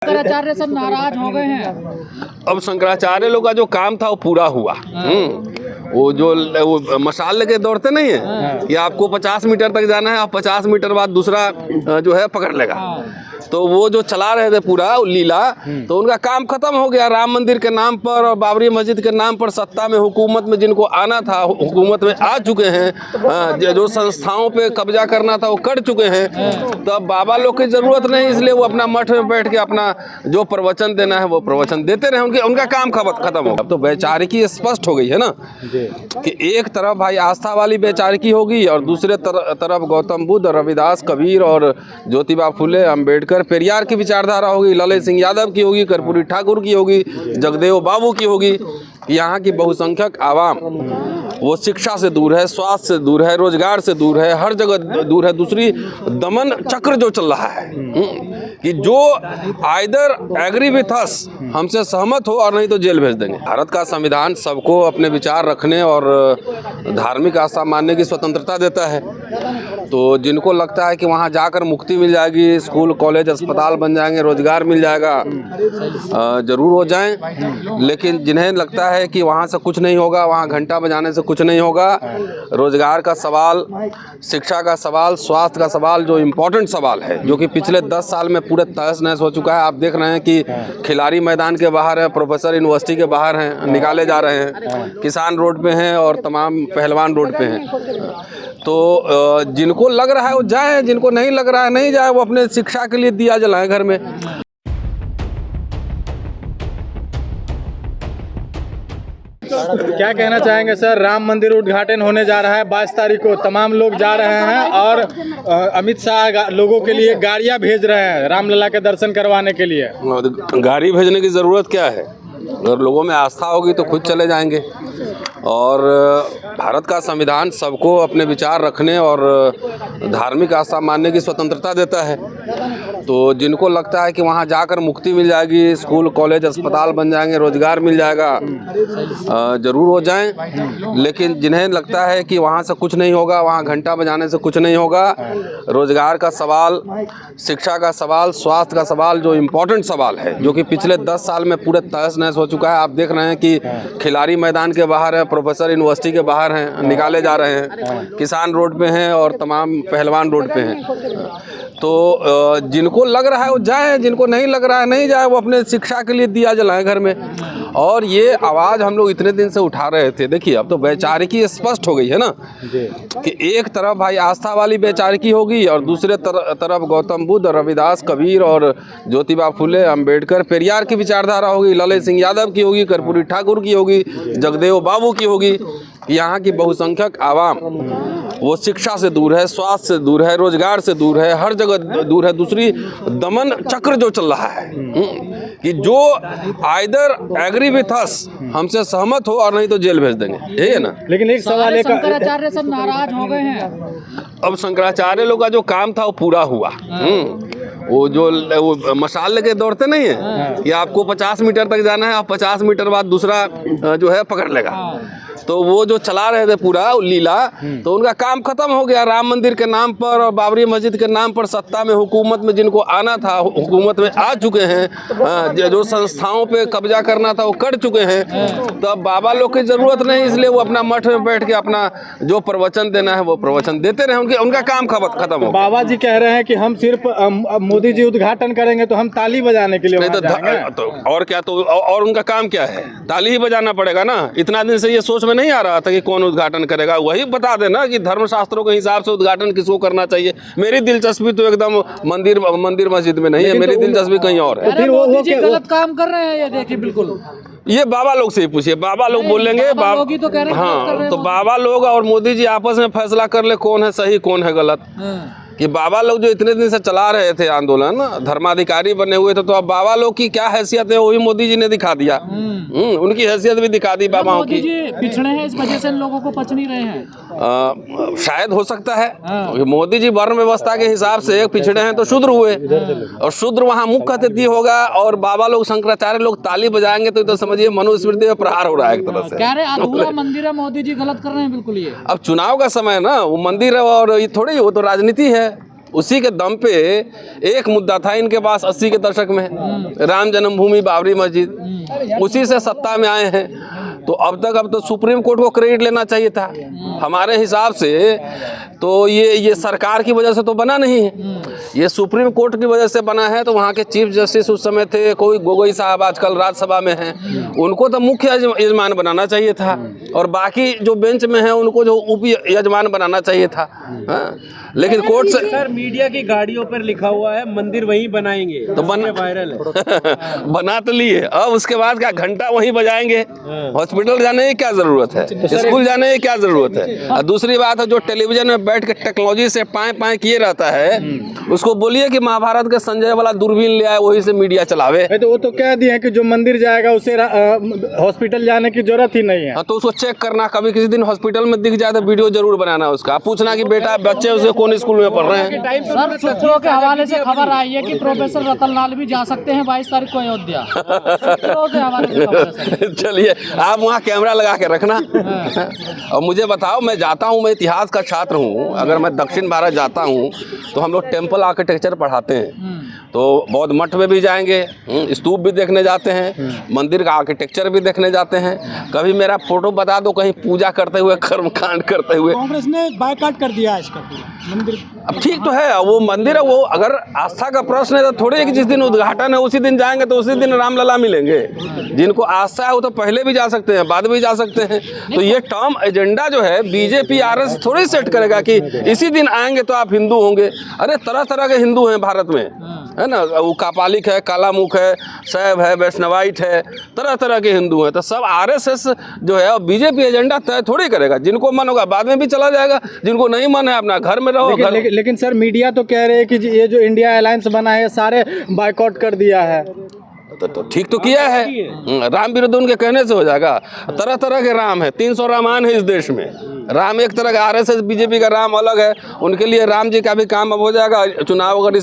शंकराचार्य सब नाराज हो गए हैं। अब शंकराचार्य लोग का जो काम था वो पूरा हुआ। वो जो वो मशाल लेके दौड़ते नहीं है कि आपको 50 मीटर तक जाना है, आप 50 मीटर बाद दूसरा जो है पकड़ लेगा। तो वो जो चला रहे थे पूरा लीला, तो उनका काम खत्म हो गया। राम मंदिर के नाम पर और बाबरी मस्जिद के नाम पर सत्ता में, हुकूमत में जिनको आना था हुकूमत में आ चुके हैं। जो संस्थाओं पे कब्जा करना था वो कर चुके हैं। तो अब बाबा लोग की जरूरत नहीं, इसलिए वो अपना मठ में बैठ के अपना जो प्रवचन देना है वो प्रवचन देते रहे। उनका काम खत्म हो गया। अब तो वैचारिकी स्पष्ट हो गई है ना कि एक तरफ भाई आस्था वाली वैचारिकी होगी और दूसरे तरफ गौतम बुद्ध, रविदास, कबीर और ज्योतिबा फुले, अम्बेडकर, पेरियार की विचारधारा होगी, ललित सिंह यादव की होगी, कर्पूरी ठाकुर की होगी, जगदेव बाबू की होगी। यहाँ की बहुसंख्यक आवाम वो शिक्षा से दूर है, स्वास्थ्य से दूर है, रोजगार से दूर है, हर जगह दूर है। दूसरी दमन चक्र जो चल रहा है कि जो आइदर एग्री विथ अस, हमसे सहमत हो, और नहीं तो जेल भेज देंगे। भारत का संविधान सबको अपने विचार रखने और धार्मिक आस्था मानने की स्वतंत्रता देता है। तो जिनको लगता है कि वहाँ जाकर मुक्ति मिल जाएगी, स्कूल कॉलेज अस्पताल बन जाएंगे, रोजगार मिल जाएगा, जरूर हो जाएं। लेकिन जिन्हें लगता है कि वहाँ से कुछ नहीं होगा, वहाँ घंटा बजाने से कुछ नहीं होगा, रोजगार का सवाल, शिक्षा का सवाल, स्वास्थ्य का सवाल, जो इम्पोर्टेंट सवाल है, जो कि पिछले 10 साल में पूरे तहस नहस हो चुका है। आप देख रहे हैं कि खिलाड़ी मैदान के बाहर है, प्रोफेसर यूनिवर्सिटी के बाहर हैं, निकाले जा रहे हैं, किसान रोड पे हैं और तमाम पहलवान रोड पे हैं। तो जिनको लग रहा है वो जाए, जिनको नहीं लग रहा है नहीं जाए। वो अपने शिक्षा के लिए दिया जलाएं घर में। क्या कहना चाहेंगे सर? राम मंदिर उद्घाटन होने जा रहा है 22 तारीख को, तमाम लोग जा रहे हैं और अमित शाह लोगों के लिए गाड़ियां भेज रहे हैं रामलला के दर्शन करवाने के लिए। गाड़ी भेजने की ज़रूरत क्या है? अगर लोगों में आस्था होगी तो खुद चले जाएंगे। और भारत का संविधान सबको अपने विचार रखने और धार्मिक आस्था मानने की स्वतंत्रता देता है। तो जिनको लगता है कि वहाँ जाकर मुक्ति मिल जाएगी, स्कूल कॉलेज अस्पताल बन जाएंगे, रोजगार मिल जाएगा, जरूर हो जाएं। लेकिन जिन्हें लगता है कि वहाँ से कुछ नहीं होगा, वहाँ घंटा बजाने से कुछ नहीं होगा, रोजगार का सवाल, शिक्षा का सवाल, स्वास्थ्य का सवाल, जो इम्पोर्टेंट सवाल है, जो कि पिछले 10 साल में पूरे तहस नहस हो चुका है। आप देख रहे हैं कि खिलाड़ी मैदान के बाहर है, प्रोफेसर यूनिवर्सिटी के बाहर हैं, निकाले जा रहे हैं, किसान रोड पे हैं और तमाम पहलवान रोड पे हैं। तो जिनको लग रहा है वो जाए, जिनको नहीं लग रहा है नहीं जाए। वो अपने शिक्षा के लिए दिया जलाएं घर में। और ये आवाज़ हम लोग इतने दिन से उठा रहे थे। देखिए अब तो वैचारिकी स्पष्ट हो गई है ना कि एक तरफ भाई आस्था वाली वैचारिकी होगी और दूसरे तरफ गौतम बुद्ध, रविदास, कबीर और ज्योतिबा फुले, अम्बेडकर, पेरियार की विचारधारा होगी, ललित सिंह यादव की होगी, कर्पूरी ठाकुर की होगी, जगदेव बाबू की होगी। यहाँ की बहुसंख्यक आवाम वो शिक्षा से दूर है, स्वास्थ्य से दूर है, रोजगार से दूर है, हर जगह दूर है। दूसरी दमन चक्र जो चल रहा है कि जो आइदर एग्री विथ अस, हमसे सहमत हो, और नहीं तो जेल भेज देंगे। यही है ना। लेकिन एक सवाल है, शंकराचार्य सब नाराज हो गए हैं। अब शंकराचार्य लोग का जो काम था वो पूरा हुआ। वो जो वो मशाल लेके दौड़ते नहीं है कि आपको 50 मीटर तक जाना है, आप 50 मीटर बाद दूसरा जो है पकड़ लेगा। तो वो जो चला रहे थे पूरा लीला, तो उनका काम खत्म हो गया। राम मंदिर के नाम पर और बाबरी मस्जिद के नाम पर सत्ता में, हुकूमत में जिनको आना था हुकूमत में आ चुके हैं। जो संस्थाओं पे कब्जा करना था वो कर चुके हैं। तो अब बाबा लोग की जरूरत नहीं, इसलिए वो अपना मठ में बैठ के अपना जो प्रवचन देना है वो प्रवचन देते रहे। उनका काम खत्म हो। बाबा जी कह रहे हैं कि हम सिर्फ मोदी जी उद्घाटन करेंगे तो हम ताली बजाने के लिए तो और क्या, तो और उनका काम क्या है? ताली ही बजाना पड़ेगा ना। इतना दिन से ये सोच में नहीं आ रहा था कि कौन उद्घाटन करेगा। वही बता देना कि धर्मशास्त्रों के हिसाब से उद्घाटन किसको करना चाहिए। मेरी दिलचस्पी तो एकदम मंदिर मस्जिद में नहीं है, मेरी दिलचस्पी कहीं और है। फिर वो गलत काम कर रहे हैं ये देखिए। बिल्कुल ये बाबा लोग से ही पूछिए, बाबा लोग बोलेंगे। तो कह रहे हैं हाँ, तो बाबा लोग और मोदी जी आपस में फैसला कर ले कौन है सही कौन है गलत। कि बाबा लोग जो इतने दिन से चला रहे थे आंदोलन, धर्माधिकारी बने हुए थे, तो अब बाबा लोग की क्या हैसियत है वही मोदी जी ने दिखा दिया। उनकी हैसियत भी दिखा दी बाबाओं की। पिछड़े हैं, इस वजह से इन लोगों को पच नहीं रहे हैं। शायद हो सकता है। मोदी जी वर्ण व्यवस्था के हिसाब से पिछड़े हैं तो शूद्र हुए, और शूद्र वहाँ मुख्य अतिथि होगा, और बाबा लोग शंकराचार्य लोग ताली बजाएंगे तो समझिए मनुस्मृति में प्रहार हो रहा है एक तरह से। कह रहे अधूरा मंदिर है, मोदी जी गलत कर रहे हैं बिल्कुल। ये अब चुनाव का समय है ना, वो मंदिर है और ये थोड़ी, वो तो राजनीति है। उसी के दम पे एक मुद्दा था इनके पास 80 के दशक में, राम जन्मभूमि बाबरी मस्जिद, उसी से सत्ता में आए हैं। तो अब तो सुप्रीम कोर्ट को क्रेडिट लेना चाहिए था हमारे हिसाब से। तो ये सरकार की वजह से तो बना नहीं है, ये सुप्रीम कोर्ट की वजह से बना है। तो वहाँ के चीफ जस्टिस उस समय थे, कोई गोगोई साहब आजकल राज्यसभा में हैं, उनको तो मुख्य यजमान बनाना चाहिए था, और बाकी जो बेंच में हैं उनको जो उप यजमान बनाना चाहिए था। हाँ? लेकिन कोर्ट से सर मीडिया की गाड़ियों पर लिखा हुआ है मंदिर वहीं बनाएंगे, तो वायरल है। बना तो लिए, अब उसके बाद क्या घंटा वहीं बजाएंगे? हॉस्पिटल जाने की क्या जरूरत है, स्कूल जाने की क्या जरूरत है? और दूसरी बात है, जो टेलीविजन में बैठ के टेक्नोलॉजी से पाए किए रहता है, उसको बोलिए कि महाभारत के संजय वाला दूरबीन ले आए, वही से मीडिया चलावे। तो वो तो कह दिए कि जो मंदिर जाएगा उसे हॉस्पिटल जाने की जरूरत ही नहीं है। तो उसको चेक करना, कभी किसी दिन हॉस्पिटल में दिख जाए तो वीडियो जरूर बनाना उसका, पूछना कि बेटा बच्चे उसके कौन स्कूल में पढ़ रहे हैं। सर सूत्रों के हवाले से खबर आई है कि प्रोफेसर रतन लाल भी जा सकते हैं 22 तारीख को अयोध्या। सूत्रों के हवाले से खबर है सर। चलिए आप वहाँ कैमरा लगा के रखना और मुझे बताओ, मैं जाता हूँ, मैं इतिहास का छात्र हूँ, अगर मैं दक्षिण भारत जाता हूँ तो हम लोग टेम्पल आर्किटेक्चर पढ़ाते हैं, तो बौद्ध मठ में भी जाएंगे, स्तूप भी देखने जाते हैं, मंदिर का आर्किटेक्चर भी देखने जाते हैं। कभी मेरा फोटो बता दो कहीं पूजा करते हुए, कर्मकांड करते हुए। कांग्रेस ने बायकॉट कर दिया है इसका मंदिर। अब ठीक तो है, वो मंदिर है, वो अगर आस्था का प्रश्न है तो थोड़ी है कि जिस दिन उद्घाटन है उसी दिन जाएंगे तो उसी दिन रामलला मिलेंगे। जिनको आस्था है वो तो पहले भी जा सकते हैं, बाद में भी जा सकते हैं। तो ये टर्म एजेंडा जो है बीजेपी आरएस थोड़ी सेट करेगा कि इसी दिन आएंगे तो आप हिंदू होंगे। अरे तरह तरह के हिंदू हैं भारत में, है ना, वो कापालिक है, कालामुख है, शैव है, वैष्णवाइट है, तरह तरह के हिंदू हैं। तो सब आरएसएस जो है बीजेपी एजेंडा तय थोड़ी करेगा, जिनको मन होगा बाद में भी चला जाएगा, जिनको नहीं मन है अपना घर में रहो। लेकिन सर मीडिया तो कह रहे हैं कि ये जो इंडिया अलायंस बना है सारे बायकॉट कर दिया है। तो ठीक तो किया है, राम विरोध उनके कहने से हो जाएगा। तरह तरह के राम है, 300 रामायण है इस देश में। राम एक तरह का, आरएसएस बीजेपी का राम अलग है, उनके लिए राम जी का भी काम अब हो जाएगा। चुनाव अगर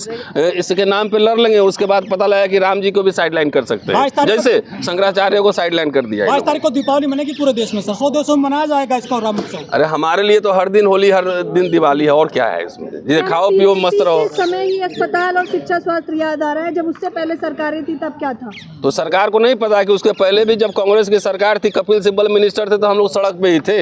इसके नाम पे लड़ लेंगे, उसके बाद पता लगा कि राम जी को भी साइडलाइन कर सकते हैं, जैसे शंकराचार्य को साइडलाइन कर दिया। 22 तारीख को दीपावली मनेगी पूरे देश में, 100 देशों में मनाया जाएगा इसका राम उत्सव। अरे हमारे लिए तो हर दिन होली, हर दिन दिवाली है, और क्या है इसमें? ये खाओ पियो मस्त रहो। समय ही अस्पताल और शिक्षा स्वास्थ्य याद आ रहा है, जब उससे पहले सरकारें थी तब क्या था? तो सरकार को नहीं पता कि उसके पहले भी जब कांग्रेस की सरकार थी, कपिल सिब्बल मिनिस्टर थे, तो हम लोग सड़क पे ही थे।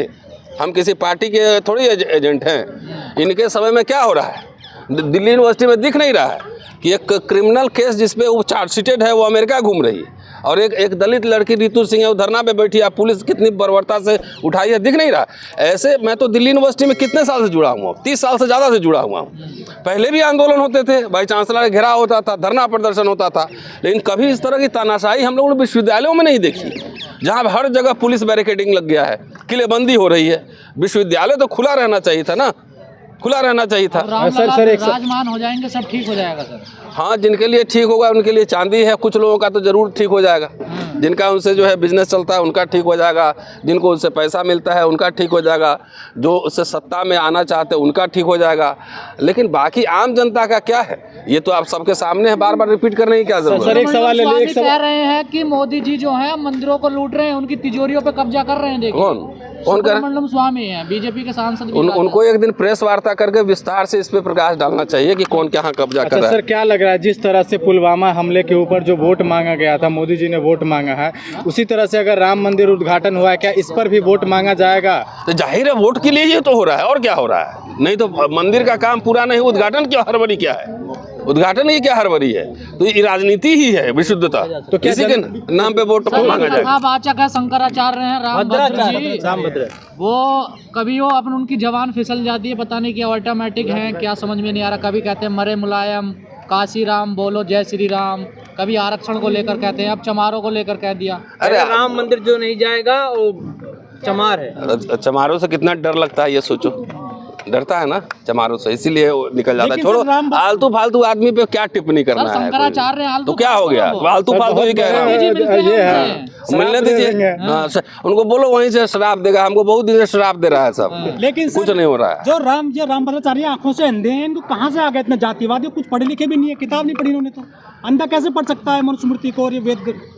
हम किसी पार्टी के थोड़ी एजेंट हैं। इनके समय में क्या हो रहा है, दिल्ली यूनिवर्सिटी में दिख नहीं रहा है कि एक क्रिमिनल केस जिसपे वो चार्जशीटेड है वो अमेरिका घूम रही है, और एक दलित लड़की रितु सिंह है वो धरना पे बैठी है, पुलिस कितनी बर्बरता से उठाई है, दिख नहीं रहा। ऐसे मैं तो दिल्ली यूनिवर्सिटी में कितने साल से जुड़ा हुआ हूँ, 30 साल से ज़्यादा से जुड़ा हुआ हूँ। पहले भी आंदोलन होते थे, वाइस चांसलर का घेराव होता था, धरना प्रदर्शन होता था, लेकिन कभी इस तरह की तानाशाही हम लोगों ने विश्वविद्यालयों में नहीं देखी, जहाँ हर जगह पुलिस बैरिकेडिंग लग गया है, किलेबंदी हो रही है। विश्वविद्यालय तो खुला रहना चाहिए था ना, खुला रहना चाहिए था। सर विराजमान हो जाएंगे, सब ठीक हो जाएगा सर। हाँ, जिनके लिए ठीक होगा उनके लिए चांदी है, कुछ लोगों का तो जरूर ठीक हो जाएगा। जिनका उनसे जो है बिजनेस चलता है उनका ठीक हो जाएगा, जिनको उससे पैसा मिलता है उनका ठीक हो जाएगा, जो उससे सत्ता में आना चाहते हैं उनका ठीक हो जाएगा। लेकिन बाकी आम जनता का क्या है, ये तो आप सबके सामने है, बार बार रिपीट करने की क्या जरूरत है। एक सवाल है, एक कह रहे हैं कि मोदी जी जो है मंदिरों को लूट रहे हैं, उनकी तिजोरियों पे कब्जा कर रहे हैं। देखिए कौन कर मंडलम स्वामी है, बीजेपी के सांसद। उनको एक दिन प्रेस वार्ता करके विस्तार से इस पे प्रकाश डालना चाहिए कि कौन क्या कब्जा कर रहा है। सर क्या लग रहा है, जिस तरह से पुलवामा हमले के ऊपर जो वोट मांगा गया था, मोदी जी ने वोट मांगा है, उसी तरह से अगर राम मंदिर उद्घाटन हुआ है, क्या इस पर भी वोट मांगा जाएगा? तो जाहिर है वोट के लिए ये तो हो रहा है, और क्या हो रहा है? नहीं तो मंदिर का काम पूरा नहीं, उद्घाटन क्यों हड़बड़ी क्या है? उद्घाटन ही क्या हड़बड़ी है? तो ये राजनीति ही है, विशुद्धता। तो किसी के नाम पे वोट मांगा जाएगा। वाचक है शंकराचार्य हैं, रामभद्र, वो कभी वो अपन उनकी जवान फिसल जाती है, पता नहीं क्या ऑटोमेटिक है, क्या समझ में नहीं आ रहा। कभी कहते हैं मरे मुलायम, काशी राम बोलो जय श्री राम, कभी आरक्षण को लेकर कहते हैं, अब चमारों को लेकर कह दिया। अरे राम मंदिर जो नहीं जाएगा वो चमार है। चमारों से कितना डर लगता है ये सोचो, डरता है ना चमारों से, इसीलिए वो निकल जाता है। छोड़ो, आलतू फालतू आदमी पे क्या टिप्पणी करना है। शंकराचार्य तो क्या हो गया, आलतू फालतू ही कह रहा है, मिलने दीजिए। उनको बोलो वहीं से शराब देगा, हमको बहुत दिन से शराब दे रहा है सब, लेकिन कुछ नहीं हो रहा है। जो रामभद्राचार्य आंखों से अंधे हैं, इनको कहाँ से आ गए इतने जातिवादी? कुछ पढ़े लिखे भी नहीं है, किताब नहीं पढ़ी इन्होंने, तो अंधा कैसे पढ़ सकता है मनुस्मृति को और ये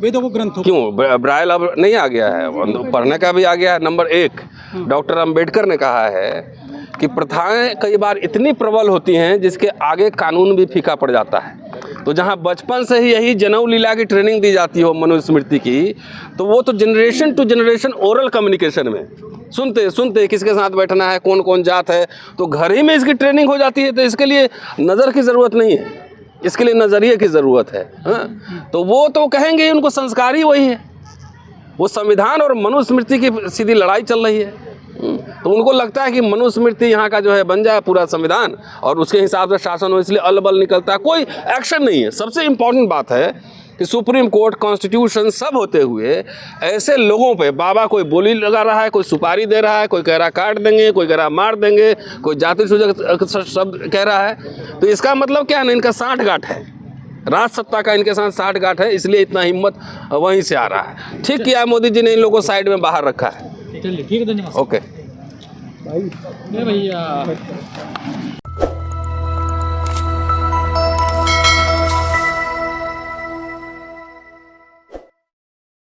वेदों को ग्रंथों? क्यों ब्राइल अब नहीं आ गया है, पढ़ने का भी आ गया है। नंबर 1, डॉक्टर अंबेडकर ने कहा है कि प्रथाएं कई बार इतनी प्रबल होती हैं जिसके आगे कानून भी फीका पड़ जाता है। तो जहां बचपन से ही यही जनेऊ लीला की ट्रेनिंग दी जाती हो मनुस्मृति की, तो वो तो generation to generation oral communication में सुनते सुनते किसके साथ बैठना है, कौन कौन जात है, तो घर ही में इसकी ट्रेनिंग हो जाती है। तो इसके लिए नज़र की ज़रूरत नहीं है, इसके लिए नज़रिए की ज़रूरत है। हाँ? तो वो तो कहेंगे उनको संस्कार ही वही है, वो संविधान और मनुस्मृति की सीधी लड़ाई चल रही है। तो उनको लगता है कि मनुस्मृति यहाँ का जो है बन जाए पूरा संविधान और उसके हिसाब से शासन हो, इसलिए अलबल निकलता है, कोई एक्शन नहीं है। सबसे इम्पोर्टेंट बात है कि सुप्रीम कोर्ट, कॉन्स्टिट्यूशन सब होते हुए ऐसे लोगों पे बाबा कोई बोली लगा रहा है, कोई सुपारी दे रहा है, कोई कह रहा काट देंगे, कोई कह रहा मार देंगे, कोई जाति सूचक शब्द कह रहा है। तो इसका मतलब क्या है ना, इनका साठगांठ है, राज सत्ता का इनके साथ साठगांठ है, इसलिए इतना हिम्मत वहीं से आ रहा है। ठीक किया मोदी जी ने इन लोगों को साइड में बाहर रखा है। चलिए ठीक है, धन्यवाद। ओके भैया